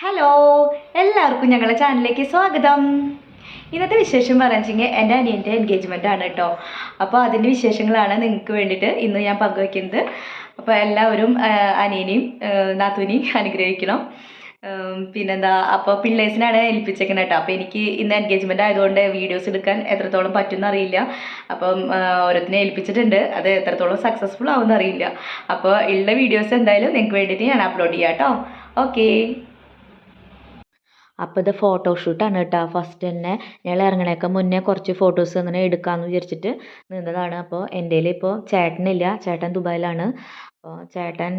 Hello, എല്ലാവർക്കും ഞങ്ങളുടെ ചാനലിലേക്ക് സ്വാഗതം. ഇന്നത്തെ വിശേഷം പറഞ്ഞെങ്കിൽ എൻ്റെ അനിയൻ്റെ എൻഗേജ്മെൻ്റ് ആണ് കേട്ടോ. അപ്പോൾ അതിൻ്റെ വിശേഷങ്ങളാണ് നിങ്ങൾക്ക് വേണ്ടിയിട്ട് ഇന്ന് ഞാൻ പങ്കുവയ്ക്കുന്നത്. അപ്പോൾ എല്ലാവരും അനിയനെയും നാത്തൂനെയും അനുഗ്രഹിക്കണം. പിന്നെന്താ, അപ്പോൾ പിള്ളേഴ്സിനാണ് ഏൽപ്പിച്ചേക്കുന്നത് കേട്ടോ. അപ്പോൾ എനിക്ക് ഇന്ന് എൻഗേജ്മെൻ്റ് ആയതുകൊണ്ട് വീഡിയോസ് എടുക്കാൻ എത്രത്തോളം പറ്റുമെന്ന് അറിയില്ല. അപ്പം ഓരോരുത്തരെ ഏൽപ്പിച്ചിട്ടുണ്ട്, അത് എത്രത്തോളം സക്സസ്ഫുൾ ആവുമെന്ന് അറിയില്ല. അപ്പോൾ ഉള്ള വീഡിയോസ് എന്തായാലും നിങ്ങൾക്ക് വേണ്ടിയിട്ട് ഞാൻ അപ്ലോഡ് ചെയ്യാം കേട്ടോ. ഓക്കേ. അപ്പോൾ ഇത് ഫോട്ടോഷൂട്ടാണ് കേട്ടോ. ഫസ്റ്റ് തന്നെ ഞങ്ങൾ ഇറങ്ങണേക്ക് മുന്നേ കുറച്ച് ഫോട്ടോസ് ഇങ്ങനെ എടുക്കാമെന്ന് വിചാരിച്ചിട്ട് നിന്നതാണ്. അപ്പോൾ എൻ്റെ കയ്യിൽ ഇപ്പോൾ ചേട്ടനില്ല, ചേട്ടൻ ദുബായിലാണ്. അപ്പോൾ ചേട്ടൻ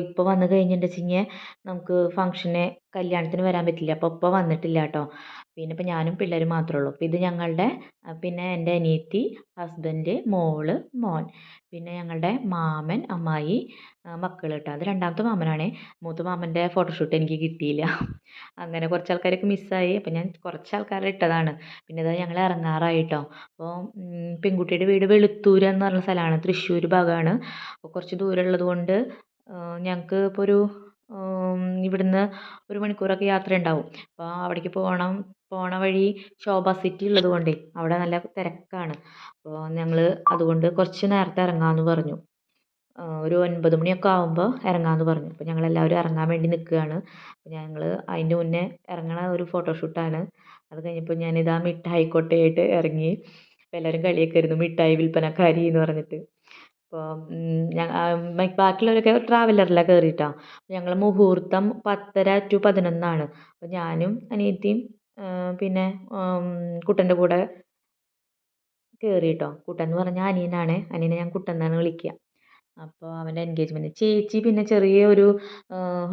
ഇപ്പോൾ വന്നു കഴിഞ്ഞിട്ടുണ്ടെങ്കിൽ നമുക്ക് ഫംഗ്ഷന് കല്യാണത്തിന് വരാൻ പറ്റില്ല. അപ്പോൾ ഇപ്പോൾ വന്നിട്ടില്ല കേട്ടോ. പിന്നെ ഇപ്പോൾ ഞാനും പിള്ളേരും മാത്രമേ ഉള്ളൂ. അപ്പോൾ ഇത് ഞങ്ങളുടെ പിന്നെ എൻ്റെ അനിയത്തി, ഹസ്ബൻഡ്, മോള്, മോൻ, പിന്നെ ഞങ്ങളുടെ മാമൻ, അമ്മായി, മക്കൾ കേട്ടോ. അത് രണ്ടാമത്തെ മാമനാണേ. മൂത്ത മാമൻ്റെ ഫോട്ടോഷൂട്ട് എനിക്ക് കിട്ടിയില്ല. അങ്ങനെ കുറച്ച് ആൾക്കാരൊക്കെ മിസ്സായി. അപ്പോൾ ഞാൻ കുറച്ച് ആൾക്കാരെ ഇട്ടതാണ്. പിന്നെ ഇതാ ഞങ്ങൾ ഇറങ്ങാറായി കേട്ടോ. അപ്പോൾ പെൺകുട്ടിയുടെ വീട് വെളുത്തൂർ എന്ന് പറഞ്ഞ സ്ഥലമാണ്, തൃശ്ശൂർ ഭാഗമാണ്. അപ്പോൾ കുറച്ച് ദൂരം ഉള്ളത് കൊണ്ട് ഞങ്ങൾക്ക് ഇപ്പോൾ ഒരു ഇവിടുന്ന് 1 മണിക്കൂറൊക്കെ യാത്ര ഉണ്ടാവും. അപ്പോൾ അവിടേക്ക് പോണ വഴി ശോഭ സിറ്റി ഉള്ളത് കൊണ്ടേ അവിടെ നല്ല തിരക്കാണ്. അപ്പോൾ ഞങ്ങൾ അതുകൊണ്ട് കുറച്ച് നേരത്തെ ഇറങ്ങാമെന്ന് പറഞ്ഞു. ഒരു 9 മണിയൊക്കെ ആകുമ്പോൾ ഇറങ്ങാമെന്ന് പറഞ്ഞു. അപ്പോൾ ഞങ്ങളെല്ലാവരും ഇറങ്ങാൻ വേണ്ടി നിൽക്കുകയാണ്. അപ്പോൾ ഞങ്ങൾ അതിൻ്റെ മുന്നേ ഇറങ്ങണ ഒരു ഫോട്ടോഷൂട്ടാണ്. അത് കഴിഞ്ഞപ്പോൾ ഞാനിതാ മിഠായി കൊട്ടയായിട്ട് ഇറങ്ങി. അപ്പോൾ എല്ലാവരും കളിയാക്കുമായിരുന്നു, മിഠായി വിൽപ്പനക്കാരി എന്ന് പറഞ്ഞിട്ട്. അപ്പോൾ ബാക്കിയുള്ളവരൊക്കെ ട്രാവലറിലാണ് കയറിയിട്ടാണ്. ഞങ്ങൾ മുഹൂർത്തം 10:30 to 11 അപ്പോൾ ഞാനും അനിയത്തിയും പിന്നെ കുട്ടൻ്റെ കൂടെ കയറി കേട്ടോ. കുട്ടൻ എന്ന് പറഞ്ഞാൽ അനിയനാണ്. അനിയനെ ഞാൻ കുട്ടൻ എന്നാണ് വിളിക്കുക. അപ്പോൾ അവൻ്റെ എൻഗേജ്മെൻറ്റ് ചേച്ചി പിന്നെ ചെറിയൊരു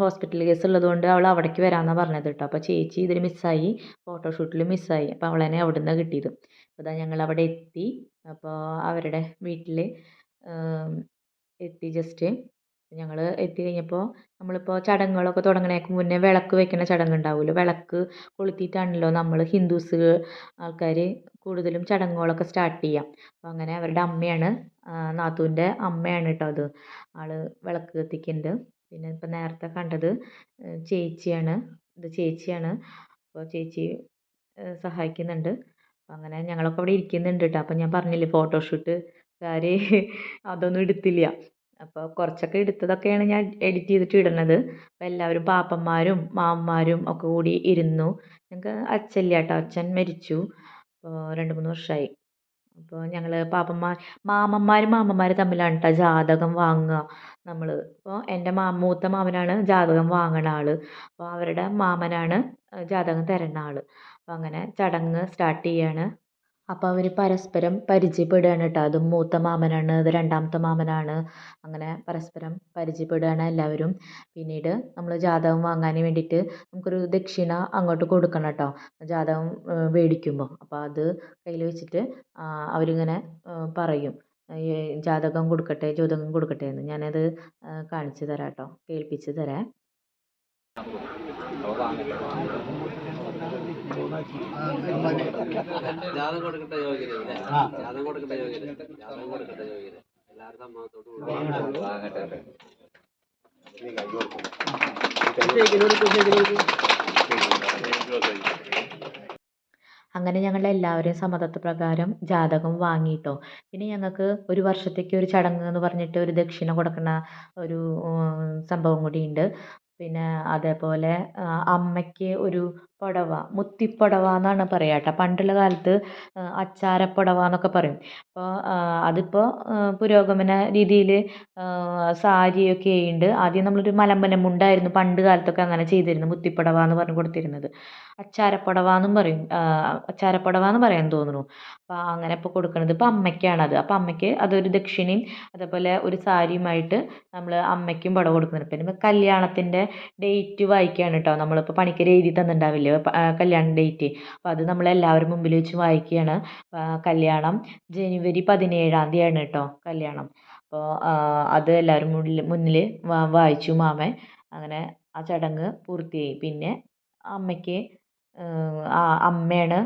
ഹോസ്പിറ്റൽ കേസ് ഉള്ളതുകൊണ്ട് അവൾ അവിടേക്ക് വരാമെന്നാണ് പറഞ്ഞത് കേട്ടോ. അപ്പോൾ ചേച്ചി ഇതിൽ മിസ്സായി, ഫോട്ടോഷൂട്ടിൽ മിസ്സായി. അപ്പോൾ അവളെന്നെ അവിടെ നിന്നാണ് കിട്ടിയത്. അപ്പോൾ ഇതാ ഞങ്ങൾ അവിടെ എത്തി. അപ്പോൾ അവരുടെ വീട്ടിൽ എത്തി. ജസ്റ്റ് ഞങ്ങൾ എത്തി കഴിഞ്ഞപ്പോൾ നമ്മളിപ്പോൾ ചടങ്ങുകളൊക്കെ തുടങ്ങണേക്ക് മുന്നേ വിളക്ക് വെക്കുന്ന ചടങ്ങുണ്ടാവുമല്ലോ, വിളക്ക് കൊളുത്തിയിട്ടാണല്ലോ നമ്മൾ ഹിന്ദുസ് ആൾക്കാർ കൂടുതലും ചടങ്ങുകളൊക്കെ സ്റ്റാർട്ട് ചെയ്യാം. അപ്പോൾ അങ്ങനെ അവരുടെ അമ്മയാണ്, നാത്തൂൻ്റെ അമ്മയാണ് കേട്ടോ അത്. ആൾ വിളക്ക് കത്തിക്കുന്നുണ്ട്. പിന്നെ ഇപ്പം നേരത്തെ കണ്ടത് ചേച്ചിയാണ്, ഇത് ചേച്ചിയാണ്. അപ്പോൾ ചേച്ചി സഹായിക്കുന്നുണ്ട്. അങ്ങനെ ഞങ്ങളൊക്കെ അവിടെ ഇരിക്കുന്നുണ്ട് കേട്ടോ. അപ്പം ഞാൻ പറഞ്ഞില്ലേ ഫോട്ടോഷൂട്ടുകാർ അതൊന്നും എടുത്തില്ല. അപ്പോൾ കുറച്ചൊക്കെ എടുത്തതൊക്കെയാണ് ഞാൻ എഡിറ്റ് ചെയ്തിട്ട് ഇടുന്നത്. അപ്പോൾ എല്ലാവരും പാപ്പന്മാരും മാമന്മാരും ഒക്കെ കൂടി ഇരുന്നു. ഞങ്ങൾക്ക് അച്ഛനില്ല കേട്ടോ, അച്ഛൻ മരിച്ചു. അപ്പോൾ 2-3 വർഷമായി. അപ്പോൾ ഞങ്ങൾ മാമന്മാർ തമ്മിലാണ് കേട്ടോ ജാതകം വാങ്ങുക നമ്മൾ. അപ്പോൾ എൻ്റെ മൂത്ത മാമനാണ് ജാതകം വാങ്ങണ ആൾ. അപ്പോൾ അവരുടെ മാമനാണ് ജാതകം തരുന്ന ആൾ. അപ്പോൾ അങ്ങനെ ചടങ്ങ് സ്റ്റാർട്ട് ചെയ്യാണ്. അപ്പോൾ അവർ പരസ്പരം പരിചയപ്പെടുകയാണ് കേട്ടോ. അത് മൂത്ത മാമനാണ്, അത് രണ്ടാമത്തെ മാമനാണ്. അങ്ങനെ പരസ്പരം പരിചയപ്പെടുകയാണ് എല്ലാവരും. പിന്നീട് നമ്മൾ ജാതകം വാങ്ങാൻ വേണ്ടിയിട്ട് നമുക്കൊരു ദക്ഷിണ അങ്ങോട്ട് കൊടുക്കണം കേട്ടോ, ജാതകം മേടിക്കുമ്പോൾ. അപ്പോൾ അത് കയ്യിൽ വെച്ചിട്ട് അവരിങ്ങനെ പറയും, ജാതകം കൊടുക്കട്ടെ, ജ്യോതകം കൊടുക്കട്ടെ എന്ന്. ഞാനത് കാണിച്ചു തരാം കേട്ടോ, കേൾപ്പിച്ച് തരാം. ജാതകം കൊടുക്കട്ടെ യോഗ്യത, ജാതകം കൊടുക്കട്ടെ യോഗ്യത, ജാതകം കൊടുക്കട്ടെ യോഗ്യത. എല്ലാവരും സമ്മതത്തോടു അങ്ങനെ ഞങ്ങളുടെ എല്ലാവരെയും സമ്മതപ്രകാരം ജാതകം വാങ്ങിയിട്ടോ. പിന്നെ ഞങ്ങൾക്ക് ഒരു വർഷത്തേക്ക് ഒരു ചടങ്ങ് എന്ന് പറഞ്ഞിട്ട് ഒരു ദക്ഷിണ കൊടുക്കുന്ന ഒരു സംഭവം കൂടിയുണ്ട്. പിന്നെ അതേപോലെ അമ്മയ്ക്ക് ഒരു പുടവ, മുത്തിപ്പുടവ എന്നാണ് പറയുക കേട്ടോ. പണ്ടുള്ള കാലത്ത് അച്ചാരപ്പുടവ എന്നൊക്കെ പറയും. അപ്പോൾ അതിപ്പോൾ പുരോഗമന രീതിയിൽ സാരിയൊക്കെ ഉണ്ട്. ആദ്യം നമ്മളൊരു മലമ്പന മുണ്ടായിരുന്നു പണ്ട് കാലത്തൊക്കെ അങ്ങനെ ചെയ്തിരുന്നു, മുത്തിപ്പുടവ എന്ന് പറഞ്ഞ് കൊടുത്തിരുന്നത്. അച്ചാരപ്പുടവ എന്നും പറയും, അച്ചാരപ്പുടവ എന്ന് പറയാൻ തോന്നുന്നു. അപ്പോൾ അങ്ങനെ ഇപ്പോൾ കൊടുക്കുന്നത് ഇപ്പോൾ അമ്മയ്ക്കാണത്. അപ്പോൾ അമ്മയ്ക്ക് അതൊരു ദക്ഷിണയും അതേപോലെ ഒരു സാരിയുമായിട്ട് നമ്മൾ അമ്മയ്ക്കും പുടവ കൊടുക്കുന്നുണ്ട്. പിന്നെ കല്യാണത്തിൻ്റെ ഡേറ്റ് വായിക്കുകയാണ് കേട്ടോ. നമ്മളിപ്പോൾ പണിക്കർ എഴുതി തന്നിട്ടുണ്ടാവില്ലേ കല്യാണ ഡേറ്റ്, അപ്പോൾ അത് നമ്മളെല്ലാവരും മുമ്പിൽ വെച്ച് വായിക്കുകയാണ്. കല്യാണം ജനുവരി 17-ാം തീയതിയാണ് കേട്ടോ കല്യാണം. അപ്പോൾ അത് എല്ലാവരും മുന്നിൽ വായിച്ചു മാമൻ. അങ്ങനെ ആ ചടങ്ങ് പൂർത്തിയായി. പിന്നെ അമ്മയ്ക്ക് അമ്മയാണ്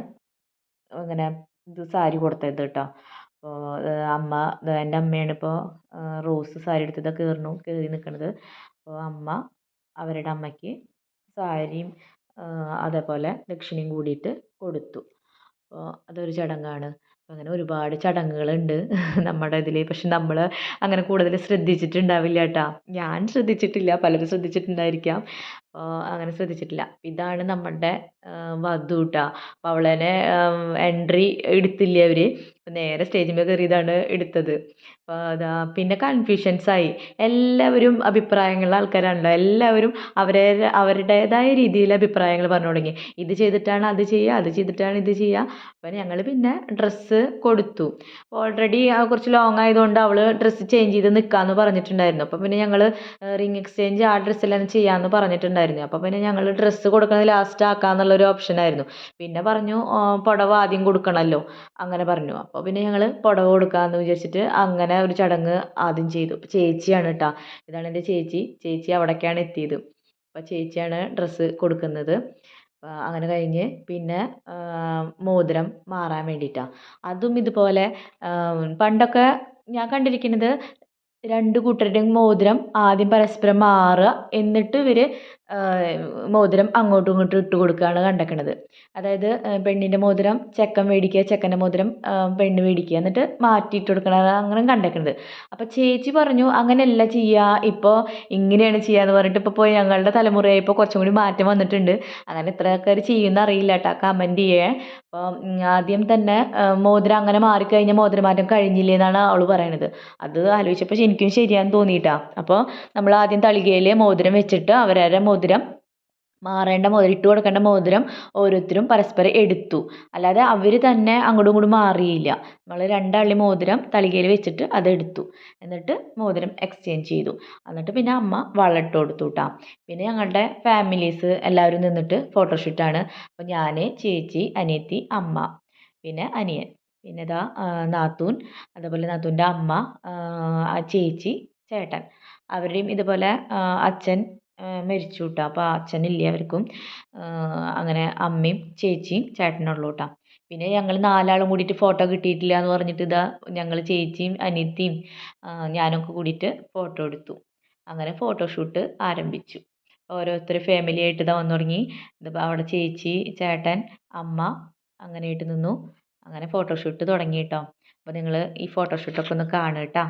ഇങ്ങനെ ഇത് സാരി കൊടുത്തത് കേട്ടോ. അപ്പോൾ അമ്മ, എൻ്റെ അമ്മയാണ് ഇപ്പോൾ റോസ് സാരി എടുത്തത് കയറി നിൽക്കുന്നത്. അപ്പോൾ അമ്മ അവരുടെ അമ്മയ്ക്ക് സാരിയും അതേപോലെ ദക്ഷിണയും കൂടിയിട്ട് കൊടുത്തു. അപ്പോൾ അതൊരു ചടങ്ങാണ്. അങ്ങനെ ഒരുപാട് ചടങ്ങുകളുണ്ട് നമ്മുടെ ഇതിൽ. പക്ഷെ നമ്മൾ അങ്ങനെ കൂടുതൽ ശ്രദ്ധിച്ചിട്ടുണ്ടാവില്ല കേട്ടോ. ഞാൻ ശ്രദ്ധിച്ചിട്ടില്ല, പലരും ശ്രദ്ധിച്ചിട്ടുണ്ടായിരിക്കാം. അങ്ങനെ ശ്രദ്ധിച്ചിട്ടില്ല. ഇതാണ് നമ്മുടെ വധു കേട്ടോ. അപ്പോൾ അവളെ എൻട്രി എടുത്തില്ല അവർ. നേരെ സ്റ്റേജിന്മേൽ കയറിയതാണ് എടുത്തത്. അപ്പോൾ അതാ പിന്നെ കൺഫ്യൂഷൻസായി. എല്ലാവരും അഭിപ്രായങ്ങളുള്ള ആൾക്കാരാണല്ലോ. എല്ലാവരും അവരുടേതായ രീതിയിൽ അഭിപ്രായങ്ങൾ പറഞ്ഞു തുടങ്ങി. ഇത് ചെയ്തിട്ടാണ് അത് ചെയ്യുക, അത് ചെയ്തിട്ടാണ് ഇത് ചെയ്യുക. അപ്പോൾ ഞങ്ങൾ പിന്നെ ഡ്രസ്സ് കൊടുത്തു. ഓൾറെഡി കുറച്ച് ലോങ് ആയതുകൊണ്ട് അവൾ ഡ്രസ്സ് ചേഞ്ച് ചെയ്ത് നിൽക്കാമെന്ന് പറഞ്ഞിട്ടുണ്ടായിരുന്നു. അപ്പോൾ പിന്നെ ഞങ്ങൾ റിംഗ് എക്സ്ചേഞ്ച് ആ ഡ്രസ്സിൽ തന്നെ ചെയ്യാമെന്ന് പറഞ്ഞിട്ടുണ്ടായിരുന്നു. അപ്പോൾ പിന്നെ ഞങ്ങൾ ഡ്രസ്സ് കൊടുക്കുന്നത് ലാസ്റ്റ് ആക്കാമെന്നുള്ളൊരു ഓപ്ഷനായിരുന്നു. പിന്നെ പറഞ്ഞു പുടവ ആദ്യം കൊടുക്കണമല്ലോ, അങ്ങനെ പറഞ്ഞു. അപ്പോൾ പിന്നെ ഞങ്ങൾ പുടവ കൊടുക്കാമെന്ന് വിചാരിച്ചിട്ട് അങ്ങനെ ഒരു ചടങ്ങ് ആദ്യം ചെയ്തു. ചേച്ചിയാണ് കേട്ടോ, ഇതാണ് എൻ്റെ ചേച്ചി. ചേച്ചി അവിടേക്കാണ് എത്തിയത്. അപ്പോൾ ചേച്ചിയാണ് ഡ്രസ്സ് കൊടുക്കുന്നത്. അങ്ങനെ കഴിഞ്ഞ് പിന്നെ മോതിരം മാറാൻ വേണ്ടിയിട്ടാണ്. അതും ഇതുപോലെ പണ്ടൊക്കെ ഞാൻ കണ്ടിരിക്കുന്നത് രണ്ട് കൂട്ടരുടെയും മോതിരം ആദ്യം പരസ്പരം മാറുക, എന്നിട്ട് ഇവർ മോതിരം അങ്ങോട്ടും ഇങ്ങോട്ടും ഇട്ട് കൊടുക്കുകയാണ് കണ്ടേക്കണത്. അതായത് പെണ്ണിൻ്റെ മോതിരം ചെക്കൻ മേടിക്കുക, ചെക്കൻ്റെ മോതിരം പെണ്ണ് മേടിക്കുക, എന്നിട്ട് മാറ്റിയിട്ട് കൊടുക്കണത് അങ്ങനെ കണ്ടേക്കണത്. അപ്പോൾ ചേച്ചി പറഞ്ഞു അങ്ങനെയല്ല ചെയ്യുക, ഇപ്പോൾ ഇങ്ങനെയാണ് ചെയ്യുക എന്ന് പറഞ്ഞിട്ട് ഇപ്പോൾ പോയി ഞങ്ങളുടെ തലമുറയായപ്പോൾ കുറച്ചും കൂടി മാറ്റം വന്നിട്ടുണ്ട്. അങ്ങനെ എത്ര ആൾക്കാർ ചെയ്യുമെന്ന് അറിയില്ല കേട്ടോ, കമൻറ്റ് ചെയ്യേ. അപ്പോൾ ആദ്യം തന്നെ മോതിരം അങ്ങനെ മാറിക്കഴിഞ്ഞാൽ മോതിരമാറ്റം കഴിഞ്ഞില്ലേ എന്നാണ് അവൾ പറയണത്. അത് ആലോചിച്ചപ്പോൾ എനിക്കും ശരിയാന്ന് തോന്നിയിട്ടാ. അപ്പോൾ നമ്മൾ ആദ്യം തളികയിൽ മോതിരം വെച്ചിട്ട് അവരവരുടെ മോതിരം മാറേണ്ട മോതിരം, ഇട്ട് കൊടുക്കേണ്ട മോതിരം ഓരോരുത്തരും പരസ്പരം എടുത്തു. അല്ലാതെ അവർ തന്നെ അങ്ങോട്ടും ഇങ്ങോട്ടും മാറിയില്ല. നമ്മൾ രണ്ടള്ളി മോതിരം തളികയിൽ വെച്ചിട്ട് അതെടുത്തു. എന്നിട്ട് മോതിരം എക്സ്ചേഞ്ച് ചെയ്തു. എന്നിട്ട് പിന്നെ അമ്മ വളയിട്ട് കൊടുത്തു കേട്ടോ. പിന്നെ ഞങ്ങളുടെ ഫാമിലീസ് എല്ലാവരും നിന്നിട്ട് ഫോട്ടോഷൂട്ടാണ്. അപ്പോൾ ഞാൻ, ചേച്ചി, അനിയത്തി, അമ്മ, പിന്നെ അനിയൻ, പിന്നെ ഇതാ നാത്തൂൻ, അതേപോലെ നാത്തൂൻ്റെ അമ്മ, ചേച്ചി, ചേട്ടൻ. അവരുടെയും ഇതുപോലെ അച്ഛൻ മരിച്ചു കേട്ടോ. അപ്പോൾ അച്ഛനില്ല അവർക്കും. അങ്ങനെ അമ്മയും ചേച്ചിയും ചേട്ടനുള്ളൂ കേട്ടോ. പിന്നെ ഞങ്ങൾ നാലാളും കൂടിയിട്ട് ഫോട്ടോ കിട്ടിയിട്ടില്ല എന്ന് പറഞ്ഞിട്ട് ഇതാ ഞങ്ങൾ ചേച്ചിയും അനിയത്തിയും ഞാനൊക്കെ കൂടിയിട്ട് ഫോട്ടോ എടുത്തു. അങ്ങനെ ഫോട്ടോഷൂട്ട് ആരംഭിച്ചു. ഓരോരുത്തർ ഫാമിലി ആയിട്ട് ഇതാ വന്നു തുടങ്ങി. ഇതിപ്പോൾ അവിടെ ചേച്ചി, ചേട്ടൻ, അമ്മ അങ്ങനെയായിട്ട് നിന്നു. അങ്ങനെ ഫോട്ടോഷൂട്ട് തുടങ്ങി കേട്ടോ. അപ്പോൾ നിങ്ങൾ ഈ ഫോട്ടോഷൂട്ടൊക്കെ ഒന്ന് കാണുക കേട്ടോ.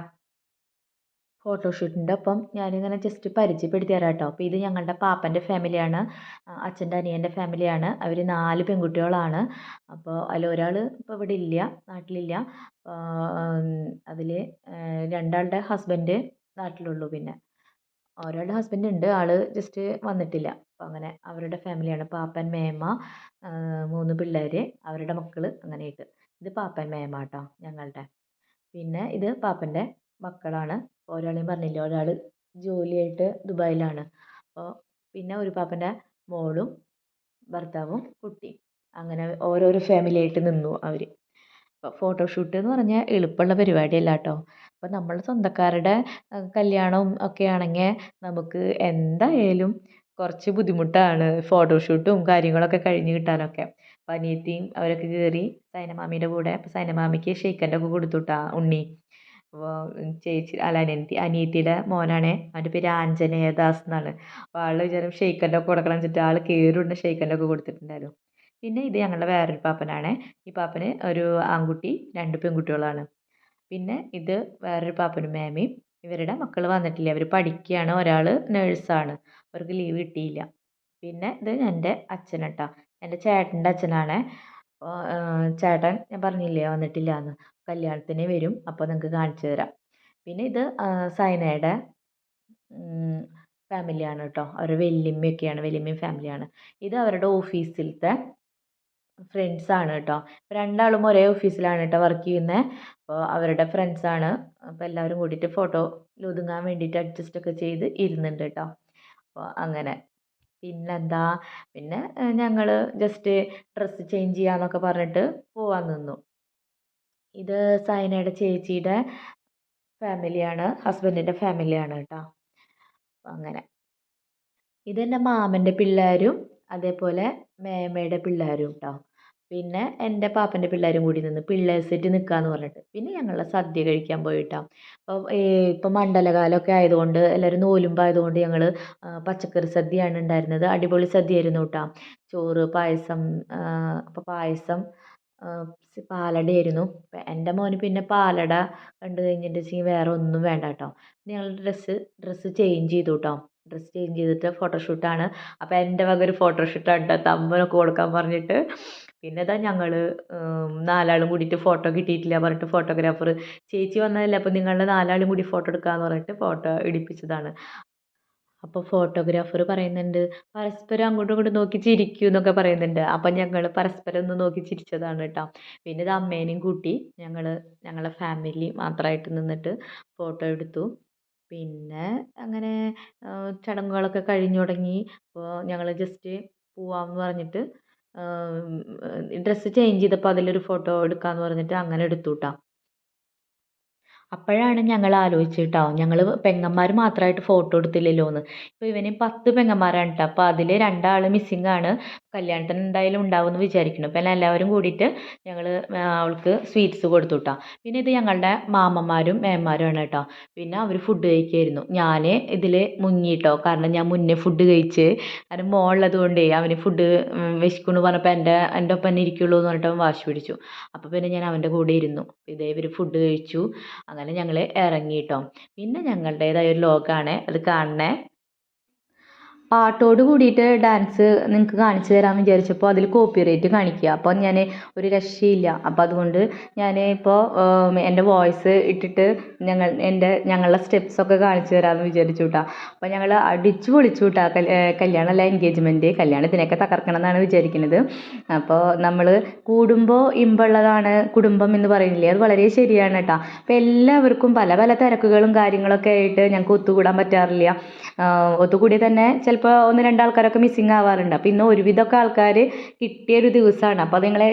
ഫോട്ടോഷൂട്ടിൻ്റെ ഒപ്പം ഞാനിങ്ങനെ ജസ്റ്റ് പരിചയപ്പെടുത്തി തരാം കേട്ടോ. അപ്പോൾ ഇത് ഞങ്ങളുടെ പാപ്പൻ്റെ ഫാമിലിയാണ്, അച്ഛൻ്റെ അനിയൻ്റെ ഫാമിലിയാണ്. അവർ 4 പെൺകുട്ടികളാണ്. അപ്പോൾ അതിലൊരാൾ ഇപ്പോൾ ഇവിടെ ഇല്ല, നാട്ടിലില്ല. അതിൽ 2ആളുടെ ഹസ്ബൻഡ് നാട്ടിലുള്ളൂ. പിന്നെ ഒരാളുടെ ഹസ്ബൻഡ് ഉണ്ട്, ആൾ ജസ്റ്റ് വന്നിട്ടില്ല. അപ്പോൾ അങ്ങനെ അവരുടെ ഫാമിലിയാണ്. പാപ്പൻ, മേമ, 3 പിള്ളേർ, അവരുടെ മക്കൾ, അങ്ങനെയായിട്ട്. ഇത് പാപ്പൻ, മേമ കേട്ടോ ഞങ്ങളുടെ. പിന്നെ ഇത് പാപ്പൻ്റെ മക്കളാണ്. ഒരാളെയും പറഞ്ഞില്ല, ഒരാൾ ജോലിയായിട്ട് ദുബായിലാണ്. അപ്പോൾ പിന്നെ ഒരു പാപ്പൻ്റെ മോളും ഭർത്താവും കുട്ടിയും. അങ്ങനെ ഓരോരോ ഫാമിലി ആയിട്ട് നിന്നു അവർ. അപ്പോൾ ഫോട്ടോഷൂട്ട് എന്ന് പറഞ്ഞാൽ എളുപ്പമുള്ള പരിപാടിയല്ല കേട്ടോ. അപ്പോൾ നമ്മൾ സ്വന്തക്കാരുടെ കല്യാണം ഒക്കെ ആണെങ്കിൽ നമുക്ക് എന്തായാലും കുറച്ച് ബുദ്ധിമുട്ടാണ് ഫോട്ടോഷൂട്ടും കാര്യങ്ങളൊക്കെ കഴിഞ്ഞ് കിട്ടാനൊക്കെ. അപ്പോൾ അനിയത്തിയും അവരൊക്കെ കയറി സൈനമാമീൻ്റെ കൂടെ. അപ്പോൾ സൈനമാമിക്ക് ഷെയ്ക്കൻ്റെ ഒക്കെ കൊടുത്തു കേട്ടോ ഉണ്ണി. അപ്പോൾ ചേച്ചി അല്ല അനിയത്തിയുടെ മോനാണ്, അവൻ്റെ പേര് ആഞ്ജനേയദാസ് എന്നാണ്. അപ്പോൾ ആൾ വിചാരം ഷെയ്ക്കൻ്റെ ഒക്കെ കൊടുക്കണം വെച്ചിട്ട് ആൾ കയറുണ്ട് ഷെയ്ക്കൻ്റെ ഒക്കെ കൊടുത്തിട്ടുണ്ടായിരുന്നു. പിന്നെ ഇത് ഞങ്ങളുടെ വേറൊരു പാപ്പനാണ്. ഈ പാപ്പന് ഒരു ആൺകുട്ടി 2 പെൺകുട്ടികളാണ്. പിന്നെ ഇത് വേറൊരു പാപ്പനും മേമയും. ഇവരുടെ മക്കൾ വന്നിട്ടില്ല, അവർ പഠിക്കുകയാണ്. ഒരാൾ നേഴ്സാണ്, അവർക്ക് ലീവ് കിട്ടിയില്ല. പിന്നെ ഇത് എൻ്റെ അച്ഛൻ കേട്ടോ, എൻ്റെ ചേട്ടൻ്റെ അച്ഛനാണ്. അപ്പോൾ ചേട്ടൻ ഞാൻ പറഞ്ഞില്ലേ വന്നിട്ടില്ല എന്ന്, കല്യാണത്തിന് വരും, അപ്പോൾ നിങ്ങൾക്ക് കാണിച്ചു തരാം. പിന്നെ ഇത് സൈനയുടെ ഫാമിലിയാണ് കേട്ടോ. അവർ വല്യമ്മയൊക്കെയാണ്, വല്യമ്മയും ഫാമിലിയാണ്. ഇത് അവരുടെ ഓഫീസിലത്തെ ഫ്രണ്ട്സാണ് കേട്ടോ. ഇപ്പോൾ 2 ആളും ഒരേ ഓഫീസിലാണ് കേട്ടോ വർക്ക് ചെയ്യുന്നത്. അപ്പോൾ അവരുടെ ഫ്രണ്ട്സാണ്. അപ്പോൾ എല്ലാവരും കൂടിയിട്ട് ഫോട്ടോയിൽ ഒതുങ്ങാൻ വേണ്ടിയിട്ട് അഡ്ജസ്റ്റൊക്കെ ചെയ്ത് ഇരുന്നുണ്ട് കേട്ടോ. അപ്പോൾ അങ്ങനെ പിന്നെന്താ, പിന്നെ ഞങ്ങൾ ജസ്റ്റ് ഡ്രസ്സ് ചേഞ്ച് ചെയ്യാമെന്നൊക്കെ പറഞ്ഞിട്ട് പോവാൻ നിന്നു. ഇത് സൈനയുടെ ചേച്ചിയുടെ ഫാമിലിയാണ്, ഹസ്ബൻഡിൻ്റെ ഫാമിലിയാണ് കേട്ടോ. അപ്പോൾ അങ്ങനെ ഇതെൻ്റെ മാമൻ്റെ പിള്ളേരും അതേപോലെ മേമയുടെ പിള്ളേരും കേട്ടോ. പിന്നെ എൻ്റെ പാപ്പൻ്റെ പിള്ളേരും കൂടി നിന്ന് പിള്ളേഴ്സെറ്റ് നിൽക്കാന്ന് പറഞ്ഞിട്ട് പിന്നെ ഞങ്ങൾ സദ്യ കഴിക്കാൻ പോയിട്ടാ. അപ്പോൾ ഇപ്പം മണ്ഡലകാലമൊക്കെ ആയതുകൊണ്ട് എല്ലാവരും നോലുമ്പായതുകൊണ്ട് ഞങ്ങൾ പച്ചക്കറി സദ്യയാണ് ഉണ്ടായിരുന്നത്. അടിപൊളി സദ്യയായിരുന്നു കേട്ടോ. ചോറ് പായസം. അപ്പോൾ പായസം പാലടയായിരുന്നു. എൻ്റെ മോന് പിന്നെ പാലട കണ്ട് കഴിഞ്ഞിട്ടുണ്ടെങ്കിൽ വേറെ ഒന്നും വേണ്ട കേട്ടോ. പിന്നെ ഞങ്ങൾ ഡ്രസ്സ് ചേഞ്ച് ചെയ്തു കേട്ടോ. ഡ്രസ്സ് ചേഞ്ച് ചെയ്തിട്ട് ഫോട്ടോഷൂട്ടാണ്. അപ്പോൾ എൻ്റെ വക ഒരു ഫോട്ടോഷൂട്ടാണ് കേട്ടോ, തമ്പനൊക്കെ കൊടുക്കാൻ പറഞ്ഞിട്ട്. പിന്നെ ഇതാ ഞങ്ങൾ നാലാളും കൂടിയിട്ട് ഫോട്ടോ കിട്ടിയിട്ടില്ല പറഞ്ഞിട്ട് ഫോട്ടോഗ്രാഫർ ചേച്ചി വന്നതല്ലേ അപ്പോൾ നിങ്ങളുടെ നാലാളും കൂടി ഫോട്ടോ എടുക്കാമെന്ന് പറഞ്ഞിട്ട് ഫോട്ടോ എടുപ്പിച്ചതാണ്. അപ്പോൾ ഫോട്ടോഗ്രാഫർ പറയുന്നുണ്ട് പരസ്പരം അങ്ങോട്ടും ഇങ്ങോട്ടും നോക്കി ചിരിക്കൂ എന്നൊക്കെ പറയുന്നുണ്ട്. അപ്പം ഞങ്ങൾ പരസ്പരം ഒന്ന് നോക്കി ചിരിച്ചതാണ് കേട്ടോ. പിന്നെ ഇത് അമ്മേനെയും കൂട്ടി ഞങ്ങളെ ഫാമിലി മാത്രമായിട്ട് നിന്നിട്ട് ഫോട്ടോ എടുത്തു. പിന്നെ അങ്ങനെ ചടങ്ങുകളൊക്കെ കഴിഞ്ഞു തുടങ്ങി. അപ്പോൾ ഞങ്ങൾ ജസ്റ്റ് പോവാമെന്ന് പറഞ്ഞിട്ട് ഡ്രസ്സ് ചേഞ്ച് ചെയ്തപ്പോൾ അതിലൊരു ഫോട്ടോ എടുക്കാമെന്ന് പറഞ്ഞിട്ട് അങ്ങനെ എടുത്തു കേട്ടോ. അപ്പോഴാണ് ഞങ്ങൾ ആലോചിച്ചത് കേട്ടോ, ഞങ്ങൾ പെങ്ങന്മാർ മാത്രമായിട്ട് ഫോട്ടോ എടുത്തില്ലല്ലോ എന്ന്. ഇപ്പോൾ ഇവന് 10 പെങ്ങന്മാരാണ് കേട്ടോ. അപ്പോൾ അതിൽ 2 ആൾ മിസ്സിംഗ് ആണ്. കല്യാണത്തിന് എന്തായാലും ഉണ്ടാവുമെന്ന് വിചാരിക്കുന്നു. അപ്പോൾ എല്ലാവരും കൂടിയിട്ട് ഞങ്ങൾ അവൾക്ക് സ്വീറ്റ്സ് കൊടുത്തു കേട്ടോ. പിന്നെ ഇത് ഞങ്ങളുടെ മാമന്മാരും മേന്മാരുമാണ് കേട്ടോ. പിന്നെ അവർ ഫുഡ് കഴിക്കുമായിരുന്നു. ഞാൻ ഇതിൽ മുങ്ങി കേട്ടോ, കാരണം ഞാൻ മുന്നേ ഫുഡ് കഴിച്ച്. കാരണം മോളുള്ളത് കൊണ്ടേ അവന് ഫുഡ് വിശക്കുന്നു പറഞ്ഞപ്പോൾ എൻ്റെ ഒപ്പം തന്നെ ഇരിക്കുള്ളൂ എന്ന് പറഞ്ഞിട്ട് അവൻ വാശി പിടിച്ചു. അപ്പോൾ പിന്നെ ഞാൻ അവൻ്റെ കൂടെ ഇരുന്നു. ഇതേ ഇവർ ഫുഡ് കഴിച്ചു. അങ്ങനെ ഞങ്ങൾ ഇറങ്ങി കേട്ടോ. പിന്നെ ഞങ്ങളുടേതായ ഒരു ലോകമാണ് അത് കാണണേ. പാട്ടോട് കൂടിയിട്ട് ഡാൻസ് നിങ്ങൾക്ക് കാണിച്ചു തരാമെന്ന് വിചാരിച്ചപ്പോൾ അതിൽ കോപ്പിറൈറ്റ് കാണിക്കുക. അപ്പോൾ ഞാൻ ഒരു രക്ഷയില്ല. അപ്പോൾ അതുകൊണ്ട് ഞാൻ ഇപ്പോൾ എൻ്റെ വോയിസ് ഇട്ടിട്ട് ഞങ്ങളുടെ സ്റ്റെപ്സൊക്കെ കാണിച്ചു തരാമെന്ന് വിചാരിച്ചു കേട്ടോ. അപ്പോൾ ഞങ്ങൾ അടിച്ചു പൊളിച്ചു കേട്ടോ. കല്യാണമല്ല, എൻഗേജ്മെൻറ്റ്. കല്യാണത്തിനൊക്കെ തകർക്കണം എന്നാണ് വിചാരിക്കുന്നത്. അപ്പോൾ നമ്മൾ കൂടുമ്പോൾ ഇമ്പുള്ളതാണ് കുടുംബം എന്ന് പറയുന്നില്ലേ, അത് വളരെ ശരിയാണ് കേട്ടോ. അപ്പോൾ എല്ലാവർക്കും പല പല തിരക്കുകളും കാര്യങ്ങളൊക്കെ ആയിട്ട് ഞങ്ങൾക്ക് ഒത്തുകൂടാൻ പറ്റാറില്ല. ഒത്തുകൂടി തന്നെ ചിലപ്പോൾ 1-2 ആൾക്കാരൊക്കെ മിസ്സിങ് ആവാറുണ്ട്. അപ്പോൾ ഇന്ന് ഒരുവിധമൊക്കെ ആൾക്കാർ കിട്ടിയൊരു ദിവസമാണ്. അപ്പോൾ അത് നിങ്ങളെ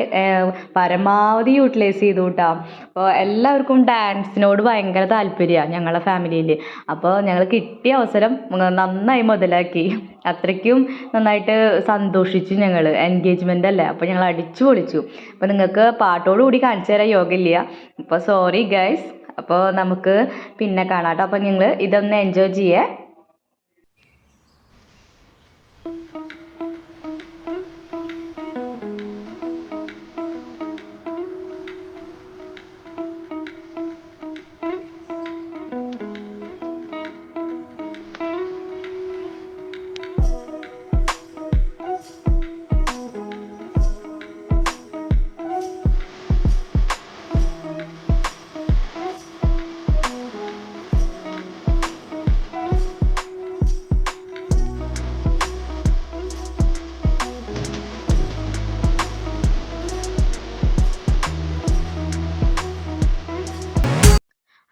പരമാവധി യൂട്ടിലൈസ് ചെയ്തു കേട്ടോ. അപ്പോൾ എല്ലാവർക്കും ഡാൻസിനോട് ഭയങ്കര താല്പര്യമാണ് ഞങ്ങളുടെ ഫാമിലിയിൽ. അപ്പോൾ ഞങ്ങൾ കിട്ടിയ അവസരം നന്നായി മുതലാക്കി. അത്രയ്ക്കും നന്നായിട്ട് സന്തോഷിച്ചു ഞങ്ങൾ. എൻഗേജ്മെൻ്റ് അല്ലേ, അപ്പോൾ ഞങ്ങൾ അടിച്ചു പൊളിച്ചു. അപ്പോൾ നിങ്ങൾക്ക് പാട്ടോടുകൂടി കാണിച്ചു തരാൻ യോഗമില്ല. അപ്പോൾ സോറി ഗൈസ്. അപ്പോൾ നമുക്ക് പിന്നെ കാണാം കേട്ടോ. അപ്പോൾ നിങ്ങൾ ഇതൊന്ന് എൻജോയ് ചെയ്യേ.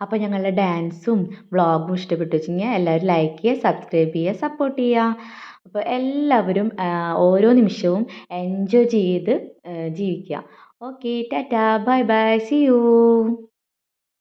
അപ്പോൾ ഞങ്ങളുടെ ഡാൻസും വ്ളോഗും ഇഷ്ടപ്പെട്ടു വെച്ചെങ്കിൽ എല്ലാവരും ലൈക്ക് ചെയ്യുക, സബ്സ്ക്രൈബ് ചെയ്യുക, സപ്പോർട്ട് ചെയ്യുക. അപ്പോൾ എല്ലാവരും ഓരോ നിമിഷവും എൻജോയ് ചെയ്ത് ജീവിക്കുക. Okay, tata, bye bye, see U.